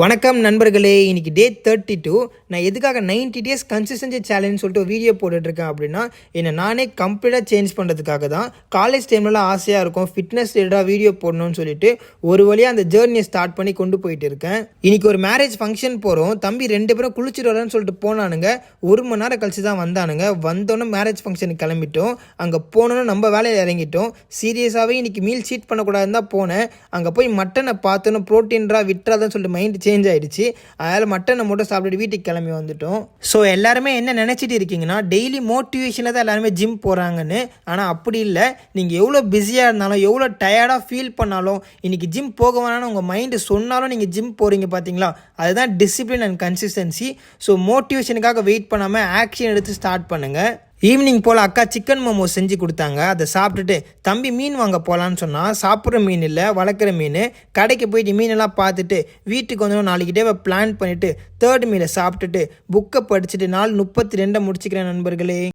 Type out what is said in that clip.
வணக்கம் நண்பர்களே, இன்னைக்கு டே 32. நான் எதுக்காக 90 டேஸ் கன்சிஸ்டன்சி சேலஞ்ச் சொல்லிட்டு ஒரு வீடியோ போட்டுட்ருக்கேன் அப்படின்னா, என்னை நானே கம்ப்ளீட்டாக சேஞ்ச் பண்ணுறதுக்காக தான். காலேஜ் டைம்லலாம் ஆசையாக இருக்கும் ஃபிட்னஸ் ரிலேட்டடாக வீடியோ போடணும்னு சொல்லிட்டு ஒரு வழியாக அந்த ஜேர்னியை ஸ்டார்ட் பண்ணி கொண்டு போயிட்டு இருக்கேன். இன்னைக்கு ஒரு மேரேஜ் ஃபங்க்ஷன் போகிறோம். தம்பி 2 பேரும் குளிச்சுட்டு வரேன்னு சொல்லிட்டு போனானுங்க. 1 மணி நேரம் கழிச்சு தான் வந்தானுங்க. வந்தோன்னே மேரேஜ் ஃபங்க்ஷனுக்கு கிளம்பிட்டோம். அங்கே போனோன்னு நம்ம வேலையில் இறங்கிட்டோம். சீரியஸாகவே இன்னைக்கு மீல் சீட் பண்ணக்கூடாதுன்னு தான் போனேன். அங்கே போய் மட்டனை பார்த்தோன்னு ப்ரோட்டீன்ரா விட்டுறாதான்னு சொல்லிட்டு மைண்ட் சேஞ்ச் ஆகிடுச்சு. அதனால் மட்டனை மட்டும் சாப்பிட்டுட்டு வீட்டுக்கு கிளம்பி வந்துட்டோம். ஸோ எல்லாருமே என்ன நினச்சிட்டு இருக்கீங்கன்னா, டெய்லி மோட்டிவேஷனில் தான் எல்லாருமே ஜிம் போகிறாங்கன்னு. ஆனால் அப்படி இல்லை. நீங்கள் எவ்வளோ பிஸியாக இருந்தாலும், எவ்வளோ டயர்டாக ஃபீல் பண்ணாலும், இன்றைக்கி ஜிம் போக வேணான்னு உங்கள் மைண்டு சொன்னாலும் நீங்கள் ஜிம் போகிறீங்க பார்த்தீங்களா, அதுதான் டிசிப்ளின் அண்ட் கன்சிஸ்டன்சி. ஸோ மோட்டிவேஷனுக்காக வெயிட் பண்ணாமல் ஆக்ஷன் எடுத்து ஸ்டார்ட் பண்ணுங்கள். ஈவினிங் போல் அக்கா சிக்கன் மோமோஸ் செஞ்சு கொடுத்தாங்க. அதை சாப்பிட்டுட்டு தம்பி மீன் வாங்க போகலான்னு சொன்னால், சாப்பிட்ற மீன் இல்லை வளர்க்குற மீன். கடைக்கு போயிட்டு மீனெல்லாம் பார்த்துட்டு வீட்டுக்கு வந்து நாளைக்கு டேவை பிளான் பண்ணிவிட்டு 3rd மீலை சாப்பிட்டுட்டு புக்கை படிச்சுட்டு நாள் 32 முடிச்சுக்கிறேன் நண்பர்களே.